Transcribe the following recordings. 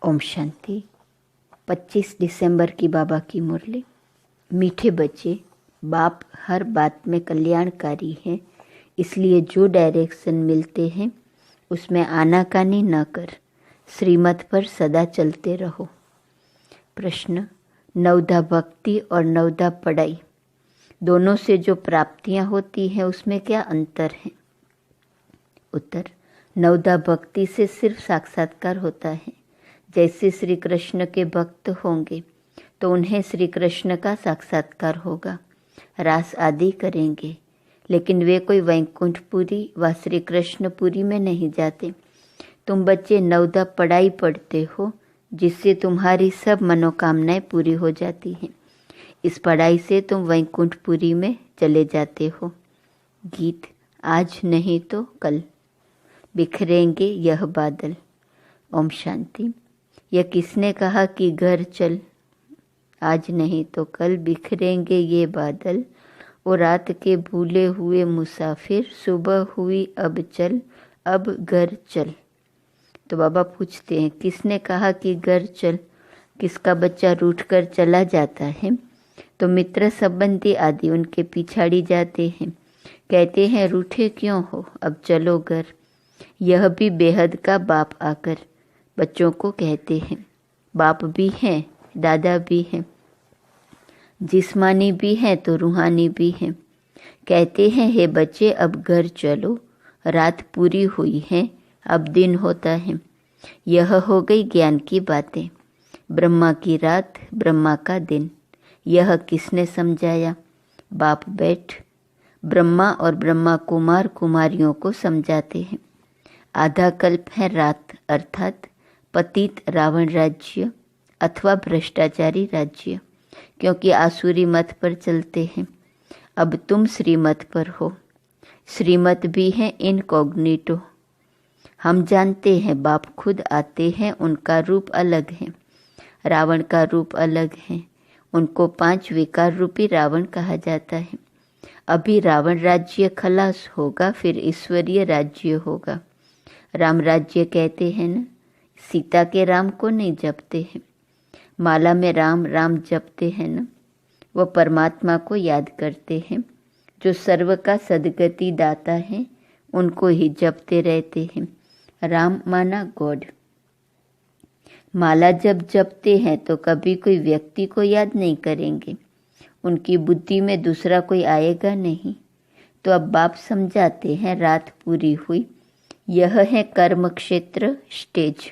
ओम शांति। 25 दिसंबर की बाबा की मुरली। मीठे बच्चे, बाप हर बात में कल्याणकारी हैं, इसलिए जो डायरेक्शन मिलते हैं उसमें आनाकानी न कर श्रीमत पर सदा चलते रहो। प्रश्न, नवधा भक्ति और नवधा पढ़ाई दोनों से जो प्राप्तियां होती हैं उसमें क्या अंतर है? उत्तर, नवधा भक्ति से सिर्फ साक्षात्कार होता है। जैसे श्री कृष्ण के भक्त होंगे तो उन्हें श्री कृष्ण का साक्षात्कार होगा, रास आदि करेंगे, लेकिन वे कोई वैकुंठपुरी व श्री कृष्णपुरी में नहीं जाते। तुम बच्चे नवधा पढ़ाई पढ़ते हो जिससे तुम्हारी सब मनोकामनाएं पूरी हो जाती हैं। इस पढ़ाई से तुम वैकुंठपुरी में चले जाते हो। गीत, आज नहीं तो कल बिखरेंगे यह बादल। ओम शांति। यह किसने कहा कि घर चल, आज नहीं तो कल बिखरेंगे ये बादल। और रात के भूले हुए मुसाफिर, सुबह हुई अब चल, अब घर चल। तो बाबा पूछते हैं, किसने कहा कि घर चल? किसका बच्चा रूठ कर चला जाता है तो मित्र संबंधी आदि उनके पिछाड़ी जाते हैं, कहते हैं रूठे क्यों हो, अब चलो घर। यह भी बेहद का बाप आकर बच्चों को कहते हैं। बाप भी हैं, दादा भी हैं, जिस्मानी भी हैं तो रूहानी भी हैं। कहते हैं, हे बच्चे अब घर चलो, रात पूरी हुई है, अब दिन होता है। यह हो गई ज्ञान की बातें। ब्रह्मा की रात, ब्रह्मा का दिन, यह किसने समझाया? बाप बैठ ब्रह्मा और ब्रह्मा कुमार कुमारियों को समझाते हैं। आधा कल्प है रात, अर्थात पतित रावण राज्य अथवा भ्रष्टाचारी राज्य, क्योंकि आसुरी मत पर चलते हैं। अब तुम श्रीमत पर हो। श्रीमत भी है इनकॉग्निटो। हम जानते हैं बाप खुद आते हैं, उनका रूप अलग है, रावण का रूप अलग है। उनको 5 विकार रूपी रावण कहा जाता है। अभी रावण राज्य खलास होगा, फिर ईश्वरीय राज्य होगा। राम राज्य कहते हैं ना, सीता के राम को नहीं जपते हैं। माला में राम राम जपते हैं ना, वो परमात्मा को याद करते हैं। जो सर्व का सदगति दाता है उनको ही जपते रहते हैं। राम माना गॉड। माला जब जपते हैं तो कभी कोई व्यक्ति को याद नहीं करेंगे, उनकी बुद्धि में दूसरा कोई आएगा नहीं। तो अब बाप समझाते हैं, रात पूरी हुई। यह है कर्म क्षेत्र स्टेज,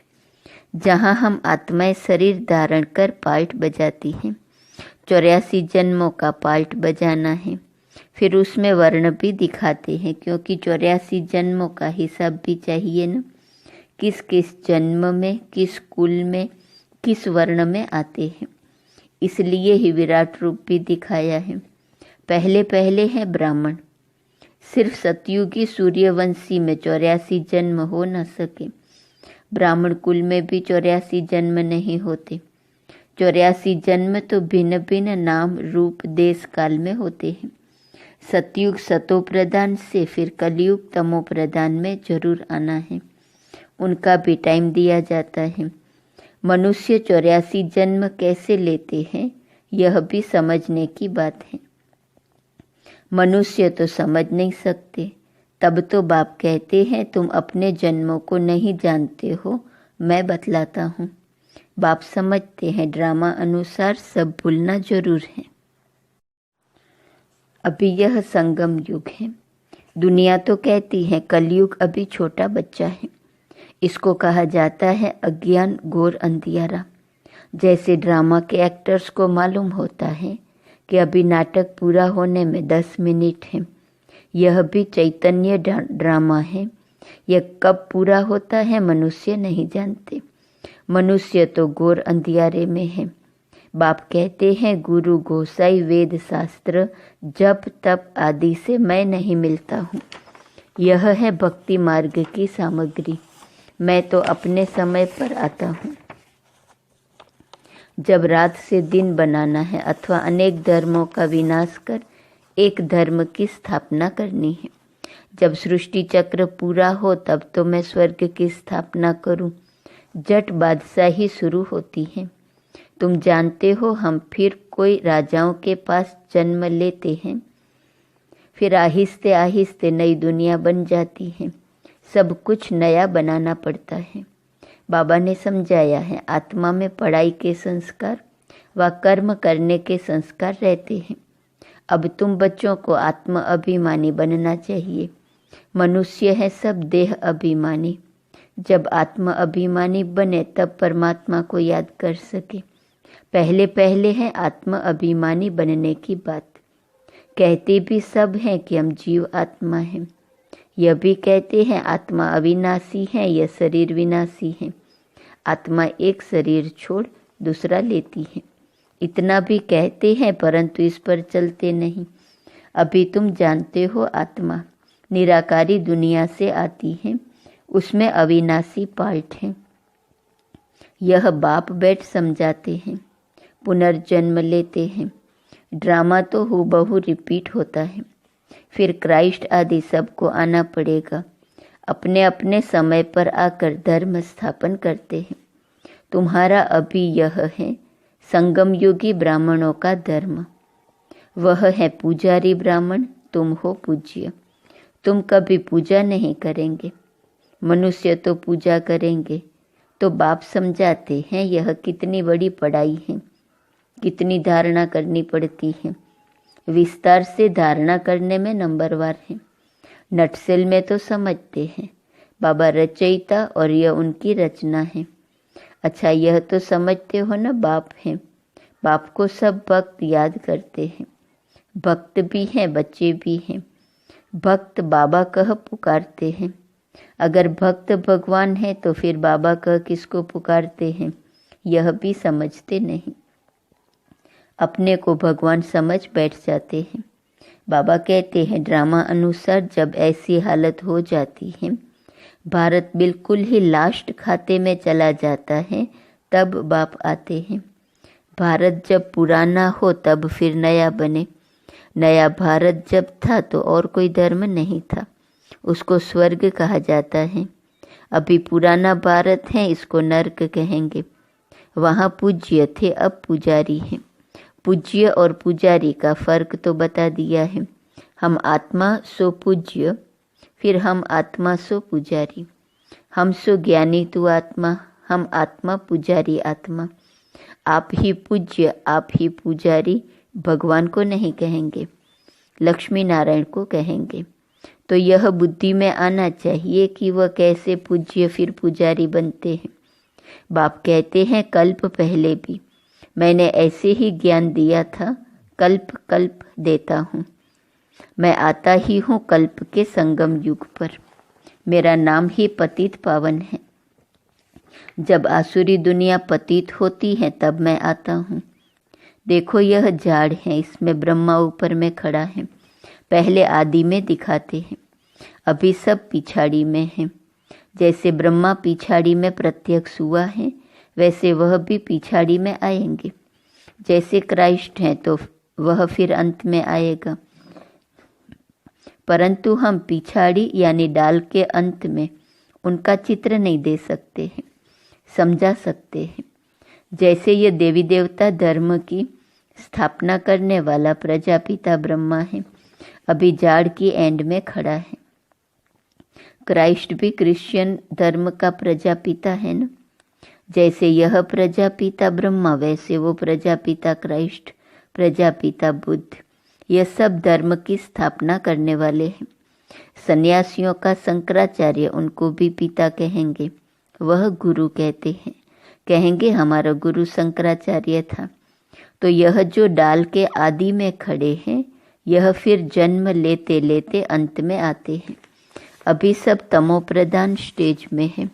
जहाँ हम आत्माएं शरीर धारण कर पार्ट बजाती हैं। 84 जन्मों का पार्ट बजाना है। फिर उसमें वर्ण भी दिखाते हैं, क्योंकि 84 जन्मों का हिसाब भी चाहिए ना। किस किस जन्म में, किस कुल में, किस वर्ण में आते हैं, इसलिए ही विराट रूप भी दिखाया है। पहले पहले है ब्राह्मण। सिर्फ सतयुगी सूर्यवंशी में 84 जन्म हो न सके। ब्राह्मण कुल में भी 84 जन्म नहीं होते। 84 जन्म तो भिन्न भिन्न नाम रूप देश काल में होते हैं। सतयुग सतो प्रधान से फिर कलयुग तमो प्रधान में जरूर आना है, उनका भी टाइम दिया जाता है। मनुष्य 84 जन्म कैसे लेते हैं यह भी समझने की बात है। मनुष्य तो समझ नहीं सकते, तब तो बाप कहते हैं तुम अपने जन्मों को नहीं जानते हो, मैं बतलाता हूँ। बाप समझते हैं ड्रामा अनुसार सब भूलना जरूर है। अभी यह संगम युग है। दुनिया तो कहती है कलयुग अभी छोटा बच्चा है। इसको कहा जाता है अज्ञान घोर अंधियारा। जैसे ड्रामा के एक्टर्स को मालूम होता है कि अभी नाटक पूरा होने में 10 मिनट है। यह भी चैतन्य ड्रामा है। यह कब पूरा होता है मनुष्य नहीं जानते। मनुष्य तो घोर अंधियारे में है। बाप कहते हैं गुरु गोसाई वेद शास्त्र जप तप आदि से मैं नहीं मिलता हूँ। यह है भक्ति मार्ग की सामग्री। मैं तो अपने समय पर आता हूँ। जब रात से दिन बनाना है अथवा अनेक धर्मों का विनाश कर एक धर्म की स्थापना करनी है। जब सृष्टि चक्र पूरा हो तब तो मैं स्वर्ग की स्थापना करूं। जट बादशाही शुरू होती है। तुम जानते हो हम फिर कोई राजाओं के पास जन्म लेते हैं, फिर आहिस्ते आहिस्ते नई दुनिया बन जाती है। सब कुछ नया बनाना पड़ता है। बाबा ने समझाया है, आत्मा में पढ़ाई के संस्कार व कर्म करने के संस्कार रहते हैं। अब तुम बच्चों को आत्म अभिमानी बनना चाहिए। मनुष्य है सब देह अभिमानी। जब आत्म अभिमानी बने तब परमात्मा को याद कर सके। पहले पहले है आत्म अभिमानी बनने की बात। कहते भी सब हैं कि हम जीव आत्मा हैं। यह भी कहते हैं आत्मा अविनाशी है, यह शरीर विनाशी है। आत्मा एक शरीर छोड़ दूसरा लेती है। इतना भी कहते हैं परंतु इस पर चलते नहीं। अभी तुम जानते हो आत्मा निराकारी दुनिया से आती है, उसमें अविनाशी पार्ट है। यह बाप बैठ समझाते हैं, पुनर्जन्म लेते हैं। ड्रामा तो हूबहू रिपीट होता है। फिर क्राइस्ट आदि सबको आना पड़ेगा। अपने अपने समय पर आकर धर्म स्थापन करते हैं। तुम्हारा अभी यह है संगम युगी ब्राह्मणों का धर्म। वह है पुजारी ब्राह्मण, तुम हो पूज्य। तुम कभी पूजा नहीं करेंगे, मनुष्य तो पूजा करेंगे। तो बाप समझाते हैं यह कितनी बड़ी पढ़ाई है, कितनी धारणा करनी पड़ती है। विस्तार से धारणा करने में नंबरवार है। नटसेल में तो समझते हैं बाबा रचयिता और यह उनकी रचना है। अच्छा, यह तो समझते हो ना बाप हैं। बाप को सब भक्त याद करते हैं। भक्त भी हैं, बच्चे भी हैं। भक्त बाबा कह पुकारते हैं। अगर भक्त भगवान है तो फिर बाबा कह किसको पुकारते हैं, यह भी समझते नहीं। अपने को भगवान समझ बैठ जाते हैं। बाबा कहते हैं ड्रामा अनुसार जब ऐसी हालत हो जाती है, भारत बिल्कुल ही लास्ट खाते में चला जाता है, तब बाप आते हैं। भारत जब पुराना हो तब फिर नया बने। नया भारत जब था तो और कोई धर्म नहीं था, उसको स्वर्ग कहा जाता है। अभी पुराना भारत है, इसको नर्क कहेंगे। वहाँ पूज्य थे, अब पुजारी हैं। पूज्य और पुजारी का फर्क तो बता दिया है। हम आत्मा सो पूज्य, फिर हम आत्मा सो पुजारी। हम सो ज्ञानी तू आत्मा, हम आत्मा पुजारी आत्मा। आप ही पूज्य, आप ही पुजारी, भगवान को नहीं कहेंगे, लक्ष्मी नारायण को कहेंगे। तो यह बुद्धि में आना चाहिए कि वह कैसे पूज्य फिर पुजारी बनते हैं। बाप कहते हैं कल्प पहले भी मैंने ऐसे ही ज्ञान दिया था, कल्प कल्प देता हूँ। मैं आता ही हूँ कल्प के संगम युग पर। मेरा नाम ही पतित पावन है। जब आसुरी दुनिया पतित होती है तब मैं आता हूँ। देखो यह झाड़ है, इसमें ब्रह्मा ऊपर में खड़ा है। पहले आदि में दिखाते हैं, अभी सब पिछाड़ी में है। जैसे ब्रह्मा पिछाड़ी में प्रत्यक्ष हुआ है, वैसे वह भी पिछाड़ी में आएंगे। जैसे क्राइस्ट हैं तो वह फिर अंत में आएगा, परंतु हम पिछाड़ी यानी डाल के अंत में उनका चित्र नहीं दे सकते हैं, समझा सकते हैं। जैसे ये देवी देवता धर्म की स्थापना करने वाला प्रजापिता ब्रह्मा है, अभी जाड़ की एंड में खड़ा है। क्राइस्ट भी क्रिश्चियन धर्म का प्रजापिता है ना। जैसे यह प्रजापिता ब्रह्मा, वैसे वो प्रजापिता क्राइस्ट, प्रजापिता बुद्ध, यह सब धर्म की स्थापना करने वाले हैं। सन्यासियों का शंकराचार्य, उनको भी पिता कहेंगे, वह गुरु कहते हैं, कहेंगे हमारा गुरु शंकराचार्य था। तो यह जो डाल के आदि में खड़े हैं, यह फिर जन्म लेते लेते अंत में आते हैं। अभी सब तमो प्रधान स्टेज में है,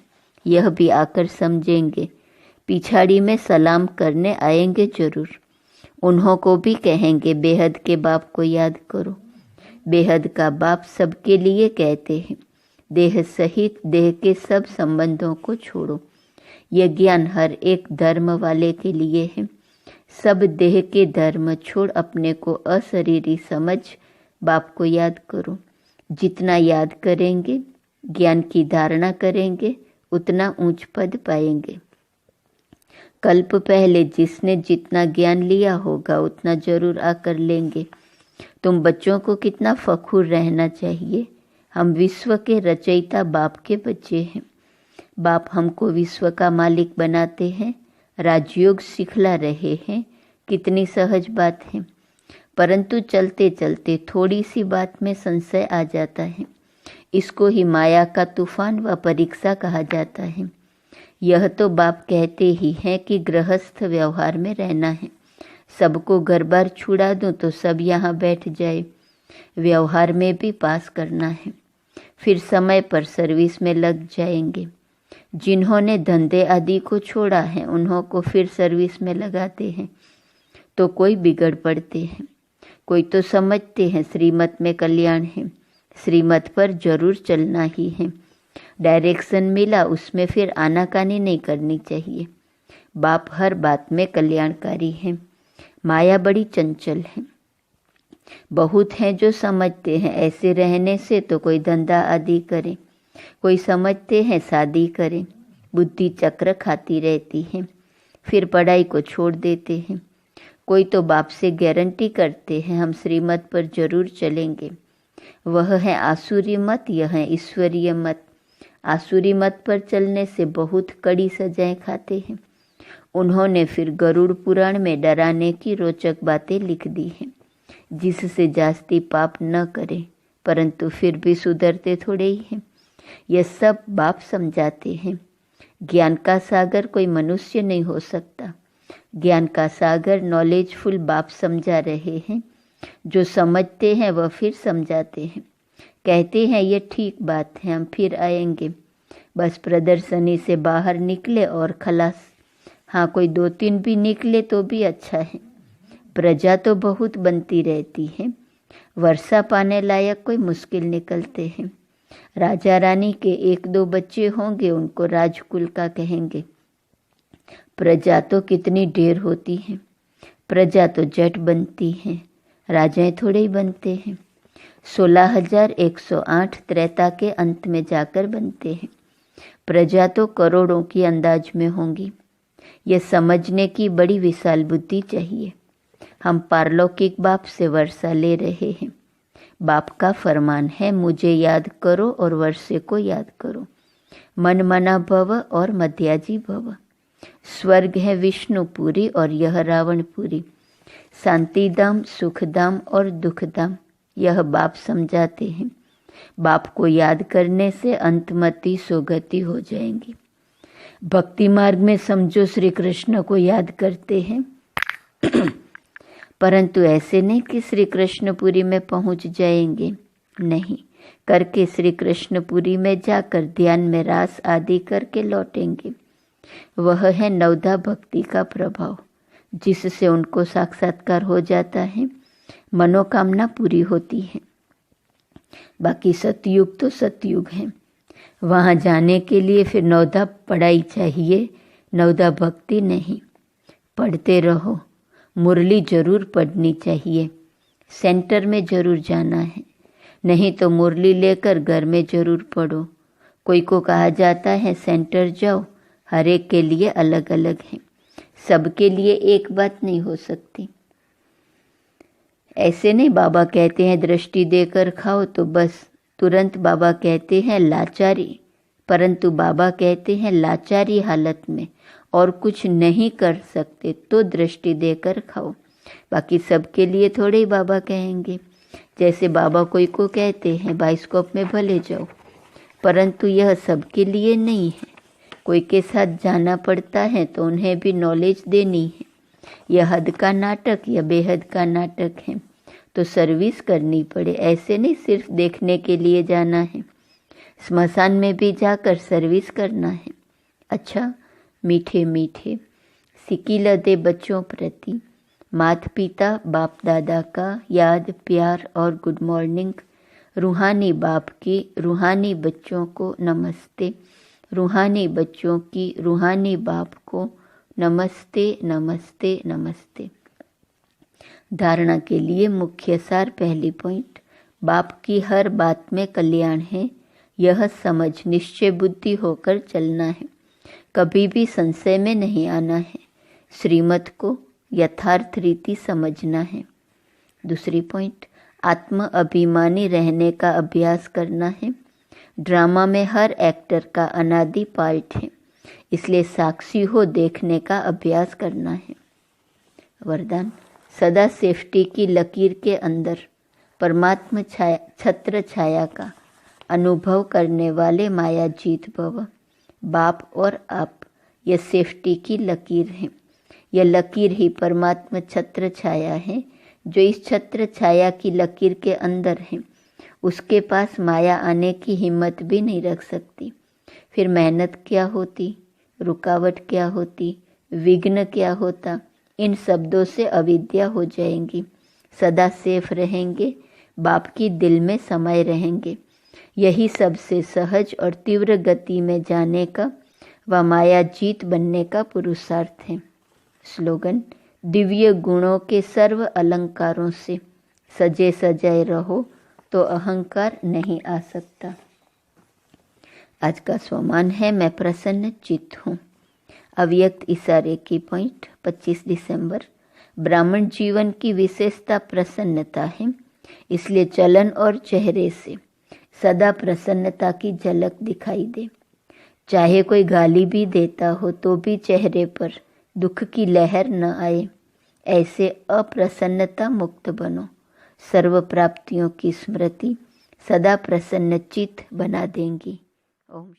यह भी आकर समझेंगे। पिछाड़ी में सलाम करने आएंगे जरूर। उन्हों को भी कहेंगे बेहद के बाप को याद करो। बेहद का बाप सबके लिए कहते हैं, देह सहित देह के सब संबंधों को छोड़ो। यह ज्ञान हर एक धर्म वाले के लिए है। सब देह के धर्म छोड़ अपने को अशरीरी समझ बाप को याद करो। जितना याद करेंगे, ज्ञान की धारणा करेंगे, उतना ऊंच पद पाएंगे। कल्प पहले जिसने जितना ज्ञान लिया होगा उतना जरूर आकर लेंगे। तुम बच्चों को कितना फखुर रहना चाहिए। हम विश्व के रचयिता बाप के बच्चे हैं। बाप हमको विश्व का मालिक बनाते हैं, राजयोग सिखला रहे हैं। कितनी सहज बात है, परंतु चलते चलते थोड़ी सी बात में संशय आ जाता है। इसको ही माया का तूफान व परीक्षा कहा जाता है। यह तो बाप कहते ही हैं कि गृहस्थ व्यवहार में रहना है। सबको घर बार छुड़ा दूं तो सब यहाँ बैठ जाए। व्यवहार में भी पास करना है, फिर समय पर सर्विस में लग जाएंगे। जिन्होंने धंधे आदि को छोड़ा है उन्हों को फिर सर्विस में लगाते हैं तो कोई बिगड़ पड़ते हैं। कोई तो समझते हैं श्रीमत में कल्याण है, श्रीमत पर जरूर चलना ही है। डायरेक्शन मिला उसमें फिर आनाकानी नहीं करनी चाहिए। बाप हर बात में कल्याणकारी है। माया बड़ी चंचल है। बहुत हैं जो समझते हैं ऐसे रहने से तो कोई धंधा आदि करे, कोई समझते हैं शादी करें। बुद्धि चक्र खाती रहती है, फिर पढ़ाई को छोड़ देते हैं। कोई तो बाप से गारंटी करते हैं हम श्रीमत पर जरूर चलेंगे। वह है आसुरी मत, यह है ईश्वरीय मत। आसुरी मत पर चलने से बहुत कड़ी सजाएं खाते हैं। उन्होंने फिर गरुड़ पुराण में डराने की रोचक बातें लिख दी हैं, जिससे जास्ती पाप न करें, परंतु फिर भी सुधरते थोड़े ही हैं। यह सब बाप समझाते हैं। ज्ञान का सागर कोई मनुष्य नहीं हो सकता। ज्ञान का सागर नॉलेजफुल बाप समझा रहे हैं। जो समझते हैं वह फिर समझाते हैं, कहते हैं ये ठीक बात है, हम फिर आएंगे। बस प्रदर्शनी से बाहर निकले और खलास। हाँ, कोई 2-3 भी निकले तो भी अच्छा है। प्रजा तो बहुत बनती रहती है, वर्षा पाने लायक कोई मुश्किल निकलते हैं। राजा रानी के 1-2 बच्चे होंगे, उनको राजकुल का कहेंगे। प्रजा तो कितनी ढेर होती है। प्रजा तो जट बनती है, राजाएं थोड़े ही बनते हैं। 16,108 त्रेता के अंत में जाकर बनते हैं। प्रजा तो करोड़ों की अंदाज में होंगी। यह समझने की बड़ी विशाल बुद्धि चाहिए। हम पारलौकिक बाप से वर्षा ले रहे हैं। बाप का फरमान है, मुझे याद करो और वर्षे को याद करो। मन मना भव और मध्याजी भव। स्वर्ग है विष्णुपुरी और यह रावणपुरी। शांतिधाम, सुखधाम और दुखधाम यह बाप समझाते हैं। बाप को याद करने से अंतमति सोगति हो जाएंगी। भक्ति मार्ग में समझो श्री कृष्ण को याद करते हैं, परंतु ऐसे नहीं कि श्री कृष्णपुरी में पहुंच जाएंगे। नहीं, करके श्री कृष्णपुरी में जाकर ध्यान में रास आदि करके लौटेंगे। वह है नवधा भक्ति का प्रभाव, जिससे उनको साक्षात्कार हो जाता है, मनोकामना पूरी होती है। बाकी सतयुग तो सतयुग है, वहाँ जाने के लिए फिर नवधा पढ़ाई चाहिए, नवधा भक्ति नहीं। पढ़ते रहो, मुरली जरूर पढ़नी चाहिए। सेंटर में जरूर जाना है, नहीं तो मुरली लेकर घर में जरूर पढ़ो। कोई को कहा जाता है सेंटर जाओ, हर एक के लिए अलग अलग है, सबके लिए एक बात नहीं हो सकती। ऐसे नहीं बाबा कहते हैं दृष्टि देकर खाओ तो बस तुरंत बाबा कहते हैं लाचारी, परंतु बाबा कहते हैं लाचारी हालत में और कुछ नहीं कर सकते तो दृष्टि देकर खाओ। बाकी सबके लिए थोड़े ही बाबा कहेंगे। जैसे बाबा कोई को कहते हैं बाइस्कोप में भले जाओ, परंतु यह सबके लिए नहीं है। कोई के साथ जाना पड़ता है तो उन्हें भी नॉलेज देनी है। यह हद का नाटक या बेहद का नाटक है तो सर्विस करनी पड़े। ऐसे नहीं सिर्फ देखने के लिए जाना है, स्मशान में भी जाकर सर्विस करना है। अच्छा, मीठे मीठे सिकील दे बच्चों प्रति माता पिता बाप दादा का याद प्यार और गुड मॉर्निंग। रूहानी बाप की रूहानी बच्चों को नमस्ते। रूहानी बच्चों की रूहानी बाप को नमस्ते नमस्ते नमस्ते। धारणा के लिए मुख्य सार। पहली पॉइंट, बाप की हर बात में कल्याण है। यह समझ निश्चय बुद्धि होकर चलना है। कभी भी संशय में नहीं आना है। श्रीमत को यथार्थ रीति समझना है। दूसरी पॉइंट, आत्म अभिमानी रहने का अभ्यास करना है। ड्रामा में हर एक्टर का अनादि पार्ट है, इसलिए साक्षी हो देखने का अभ्यास करना है। वरदान, सदा सेफ्टी की लकीर के अंदर परमात्मा छत्र छाया का अनुभव करने वाले माया जीत भव। बाप और आप, यह सेफ्टी की लकीर है। यह लकीर ही परमात्मा छत्र छाया है। जो इस छत्र छाया की लकीर के अंदर है, उसके पास माया आने की हिम्मत भी नहीं रख सकती। फिर मेहनत क्या होती, रुकावट क्या होती, विघ्न क्या होता, इन शब्दों से अविद्या हो जाएंगी। सदा सेफ रहेंगे, बाप की दिल में समाये रहेंगे। यही सबसे सहज और तीव्र गति में जाने का व माया जीत बनने का पुरुषार्थ है। स्लोगन, दिव्य गुणों के सर्व अलंकारों से सजे सजाए रहो तो अहंकार नहीं आ सकता। आज का स्वमान है, मैं प्रसन्न चित्त हूँ। अव्यक्त इशारे की पॉइंट 25 दिसंबर। ब्राह्मण जीवन की विशेषता प्रसन्नता है, इसलिए चलन और चेहरे से सदा प्रसन्नता की झलक दिखाई दे। चाहे कोई गाली भी देता हो तो भी चेहरे पर दुख की लहर न आए। ऐसे अप्रसन्नता मुक्त बनो। सर्व प्राप्तियों की स्मृति सदा प्रसन्न चित्त बना देंगी। ओम।